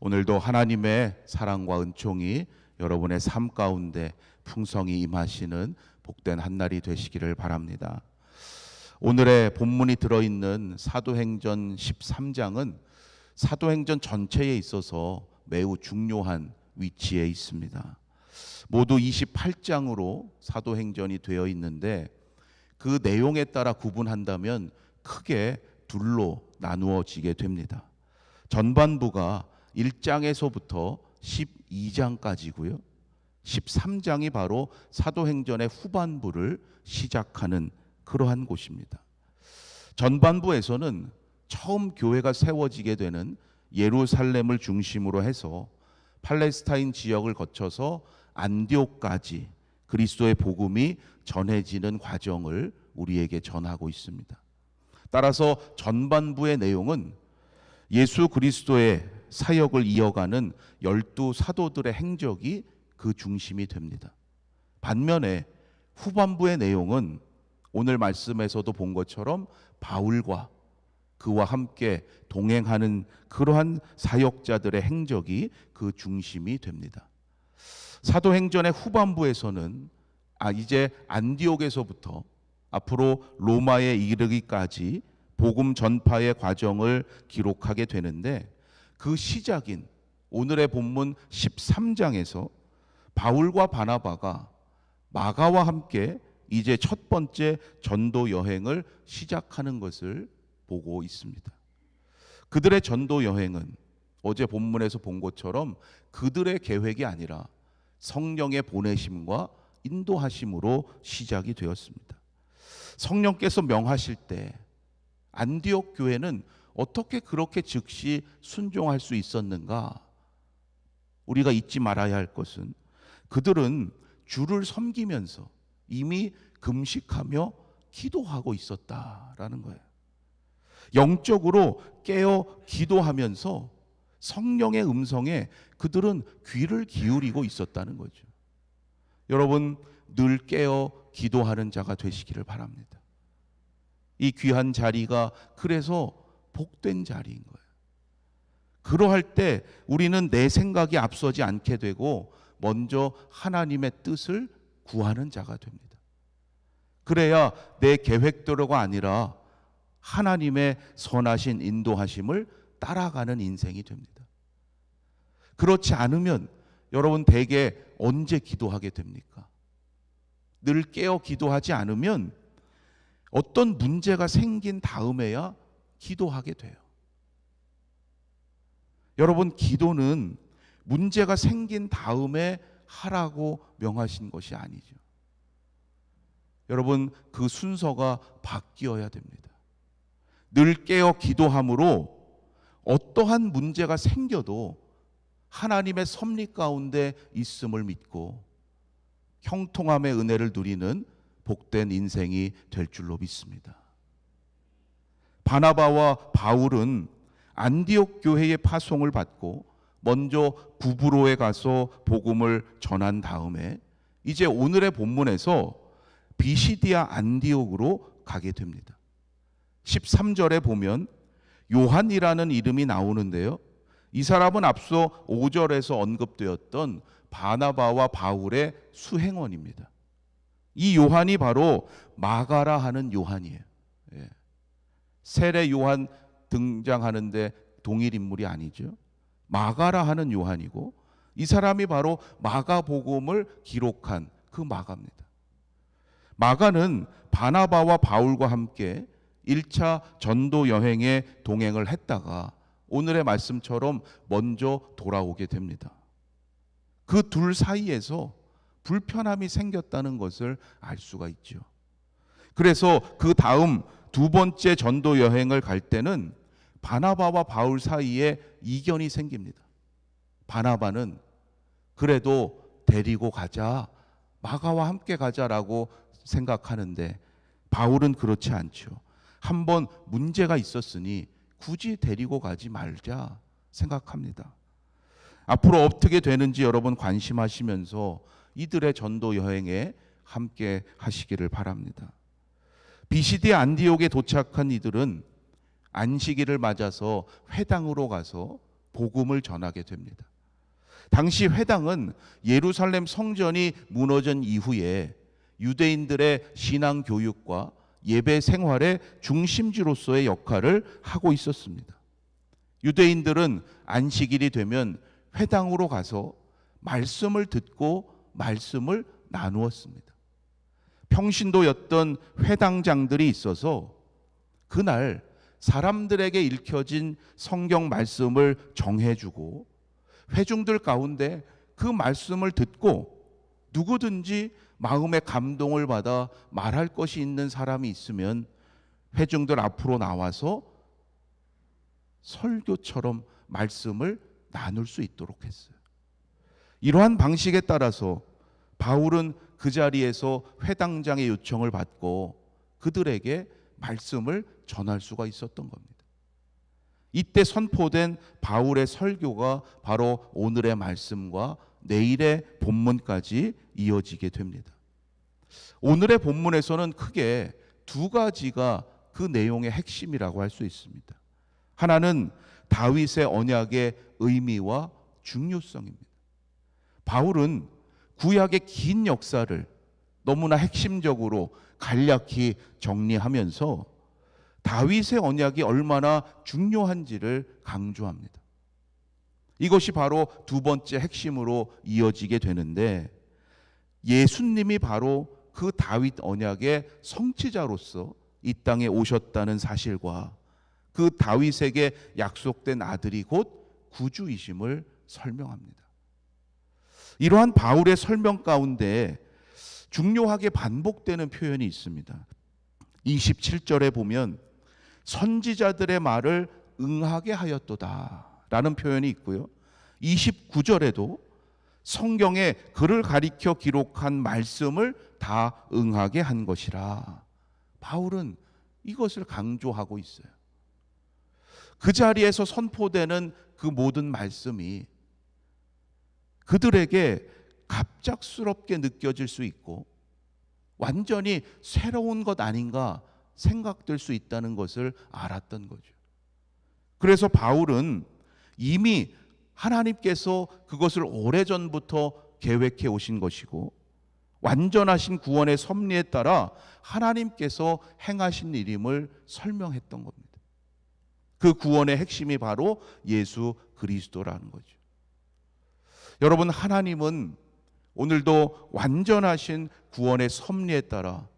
오늘도 하나님의 사랑과 은총이 여러분의 삶 가운데 풍성히 임하시는 복된 한날이 되시기를 바랍니다. 오늘의 본문이 들어있는 사도행전 13장은 사도행전 전체에 있어서 매우 중요한 위치에 있습니다. 모두 28장으로 사도행전이 되어 있는데 그 내용에 따라 구분한다면 크게 둘로 나누어지게 됩니다. 전반부가 1장에서부터 12장까지고요. 13장이 바로 사도행전의 후반부를 시작하는 그러한 곳입니다. 전반부에서는 처음 교회가 세워지게 되는 예루살렘을 중심으로 해서 팔레스타인 지역을 거쳐서 안디옥까지 그리스도의 복음이 전해지는 과정을 우리에게 전하고 있습니다. 따라서 전반부의 내용은 예수 그리스도의 사역을 이어가는 12사도들의 행적이 그 중심이 됩니다. 반면에 후반부의 내용은 오늘 말씀에서도 본 것처럼 바울과 그와 함께 동행하는 그러한 사역자들의 행적이 그 중심이 됩니다. 사도행전의 후반부에서는 이제 안디옥에서부터 앞으로 로마에 이르기까지 복음 전파의 과정을 기록하게 되는데 그 시작인 오늘의 본문 13장에서 바울과 바나바가 마가와 함께 이제 첫 번째 전도 여행을 시작하는 것을 보고 있습니다. 그들의 전도 여행은 어제 본문에서 본 것처럼 그들의 계획이 아니라 성령의 보내심과 인도하심으로 시작이 되었습니다. 성령께서 명하실 때 안디옥 교회는 어떻게 그렇게 즉시 순종할 수 있었는가? 우리가 잊지 말아야 할 것은 그들은 주를 섬기면서 이미 금식하며 기도하고 있었다라는 거예요. 영적으로 깨어 기도하면서 성령의 음성에 그들은 귀를 기울이고 있었다는 거죠. 여러분, 늘 깨어 기도하는 자가 되시기를 바랍니다. 이 귀한 자리가 그래서 복된 자리인 거예요. 그러할 때 우리는 내 생각이 앞서지 않게 되고 먼저 하나님의 뜻을 구하는 자가 됩니다. 그래야 내 계획대로가 아니라 하나님의 선하신 인도하심을 따라가는 인생이 됩니다. 그렇지 않으면 여러분 대개 언제 기도하게 됩니까? 늘 깨어 기도하지 않으면 어떤 문제가 생긴 다음에야 기도하게 돼요. 여러분, 기도는 문제가 생긴 다음에 하라고 명하신 것이 아니죠. 여러분, 그 순서가 바뀌어야 됩니다. 늘 깨어 기도함으로 어떠한 문제가 생겨도 하나님의 섭리 가운데 있음을 믿고 형통함의 은혜를 누리는 복된 인생이 될 줄로 믿습니다. 바나바와 바울은 안디옥 교회의 파송을 받고 먼저 구브로에 가서 복음을 전한 다음에 이제 오늘의 본문에서 비시디아 안디옥으로 가게 됩니다. 13절에 보면 요한이라는 이름이 나오는데요. 이 사람은 앞서 5절에서 언급되었던 바나바와 바울의 수행원입니다. 이 요한이 바로 마가라 하는 요한이에요. 세례 요한 등장하는데 동일 인물이 아니죠. 마가라 하는 요한이고 이 사람이 바로 마가복음을 기록한 그 마가입니다. 마가는 바나바와 바울과 함께 1차 전도 여행에 동행을 했다가 오늘의 말씀처럼 먼저 돌아오게 됩니다. 그 둘 사이에서 불편함이 생겼다는 것을 알 수가 있죠. 그래서 그 다음 두 번째 전도 여행을 갈 때는 바나바와 바울 사이에 이견이 생깁니다. 바나바는 그래도 데리고 가자, 마가와 함께 가자라고 생각하는데 바울은 그렇지 않죠. 한번 문제가 있었으니 굳이 데리고 가지 말자 생각합니다. 앞으로 어떻게 되는지 여러분 관심하시면서 이들의 전도 여행에 함께 하시기를 바랍니다. 비시디아 안디옥에 도착한 이들은 안식일을 맞아서 회당으로 가서 복음을 전하게 됩니다. 당시 회당은 예루살렘 성전이 무너진 이후에 유대인들의 신앙 교육과 예배 생활의 중심지로서의 역할을 하고 있었습니다. 유대인들은 안식일이 되면 회당으로 가서 말씀을 듣고 말씀을 나누었습니다. 평신도였던 회당장들이 있어서 그날 사람들에게 읽혀진 성경 말씀을 정해주고 회중들 가운데 그 말씀을 듣고 누구든지 마음의 감동을 받아 말할 것이 있는 사람이 있으면 회중들 앞으로 나와서 설교처럼 말씀을 나눌 수 있도록 했어요. 이러한 방식에 따라서 바울은 그 자리에서 회당장의 요청을 받고 그들에게 말씀을 전할 수가 있었던 겁니다. 이때 선포된 바울의 설교가 바로 오늘의 말씀과 내일의 본문까지 이어지게 됩니다. 오늘의 본문에서는 크게 두 가지가 그 내용의 핵심이라고 할 수 있습니다. 하나는 다윗의 언약의 의미와 중요성입니다. 바울은 구약의 긴 역사를 너무나 핵심적으로 간략히 정리하면서 다윗의 언약이 얼마나 중요한지를 강조합니다. 이것이 바로 두 번째 핵심으로 이어지게 되는데, 예수님이 바로 그 다윗 언약의 성취자로서 이 땅에 오셨다는 사실과 그 다윗에게 약속된 아들이 곧 구주이심을 설명합니다. 이러한 바울의 설명 가운데 중요하게 반복되는 표현이 있습니다. 27절에 보면 선지자들의 말을 응하게 하였도다 라는 표현이 있고요. 29절에도 성경에 그를 가리켜 기록한 말씀을 다 응하게 한 것이라. 바울은 이것을 강조하고 있어요. 그 자리에서 선포되는 그 모든 말씀이 그들에게 갑작스럽게 느껴질 수 있고 완전히 새로운 것 아닌가 생각될 수 있다는 것을 알았던 거죠. 그래서 바울은 이미 하나님께서 그것을 오래전부터 계획해 오신 것이고 완전하신 구원의 섭리에 따라 하나님께서 행하신 일임을 설명했던 겁니다. 그 구원의 핵심이 바로 예수 그리스도라는 거죠. 여러분, 하나님은 오늘도 완전하신 구원의 섭리에 따라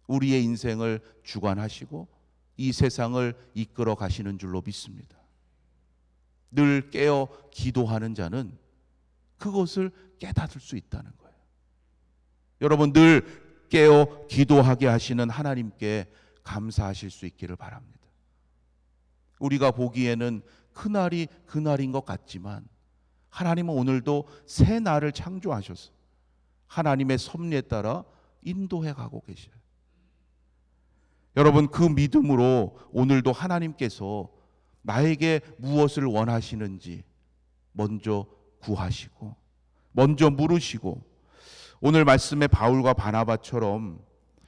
우리의 인생을 주관하시고 이 세상을 이끌어 가시는 줄로 믿습니다. 늘 깨어 기도하는 자는 그것을 깨닫을 수 있다는 거예요. 여러분, 늘 깨어 기도하게 하시는 하나님께 감사하실 수 있기를 바랍니다. 우리가 보기에는 그날이 그날인 것 같지만 하나님은 오늘도 새 날을 창조하셔서 하나님의 섭리에 따라 인도해 가고 계셔요. 여러분, 그 믿음으로 오늘도 하나님께서 나에게 무엇을 원하시는지 먼저 구하시고 먼저 물으시고 오늘 말씀의 바울과 바나바처럼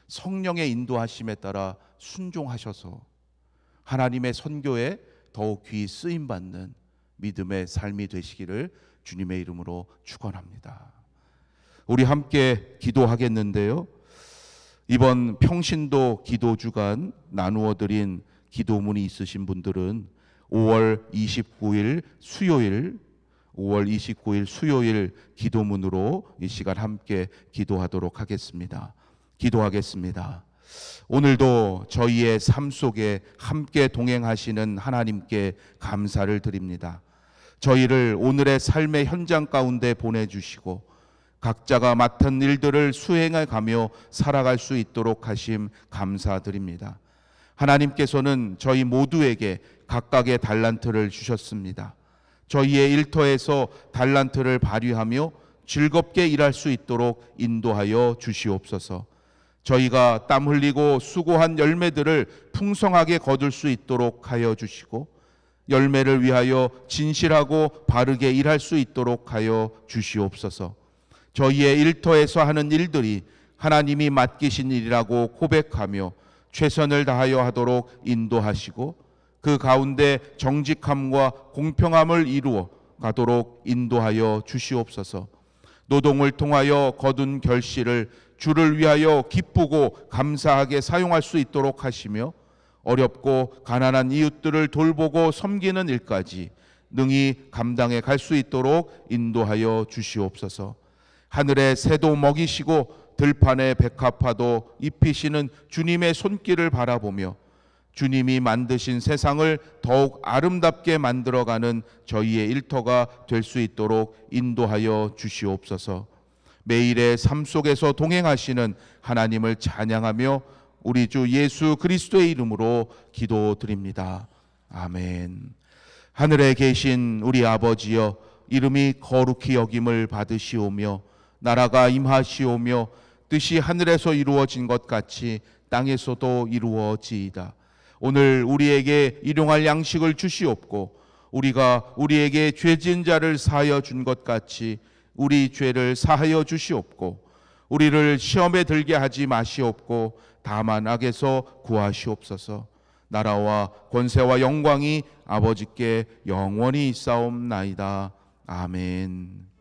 성령의 인도하심에 따라 순종하셔서 하나님의 선교에 더욱 귀히 쓰임받는 믿음의 삶이 되시기를 주님의 이름으로 축원합니다. 우리 함께 기도하겠는데요. 이번 평신도 기도 주간 나누어 드린 기도문이 있으신 분들은 5월 29일 수요일 기도문으로 이 시간 함께 기도하도록 하겠습니다. 기도하겠습니다. 오늘도 저희의 삶 속에 함께 동행하시는 하나님께 감사를 드립니다. 저희를 오늘의 삶의 현장 가운데 보내주시고 각자가 맡은 일들을 수행해 가며 살아갈 수 있도록 하심 감사드립니다. 하나님께서는 저희 모두에게 각각의 달란트를 주셨습니다. 저희의 일터에서 달란트를 발휘하며 즐겁게 일할 수 있도록 인도하여 주시옵소서. 저희가 땀 흘리고 수고한 열매들을 풍성하게 거둘 수 있도록 하여 주시고 열매를 위하여 진실하고 바르게 일할 수 있도록 하여 주시옵소서. 저희의 일터에서 하는 일들이 하나님이 맡기신 일이라고 고백하며 최선을 다하여 하도록 인도하시고 그 가운데 정직함과 공평함을 이루어 가도록 인도하여 주시옵소서. 노동을 통하여 거둔 결실을 주를 위하여 기쁘고 감사하게 사용할 수 있도록 하시며 어렵고 가난한 이웃들을 돌보고 섬기는 일까지 능히 감당해 갈 수 있도록 인도하여 주시옵소서. 하늘의 새도 먹이시고 들판의 백합화도 입히시는 주님의 손길을 바라보며 주님이 만드신 세상을 더욱 아름답게 만들어가는 저희의 일터가 될 수 있도록 인도하여 주시옵소서. 매일의 삶 속에서 동행하시는 하나님을 찬양하며 우리 주 예수 그리스도의 이름으로 기도드립니다. 아멘. 하늘에 계신 우리 아버지여, 이름이 거룩히 여김을 받으시오며 나라가 임하시오며 뜻이 하늘에서 이루어진 것 같이 땅에서도 이루어지이다. 오늘 우리에게 일용할 양식을 주시옵고 우리가 우리에게 죄 지은 자를 사하여 준 것 같이 우리 죄를 사하여 주시옵고 우리를 시험에 들게 하지 마시옵고 다만 악에서 구하시옵소서. 나라와 권세와 영광이 아버지께 영원히 있사옵나이다. 아멘.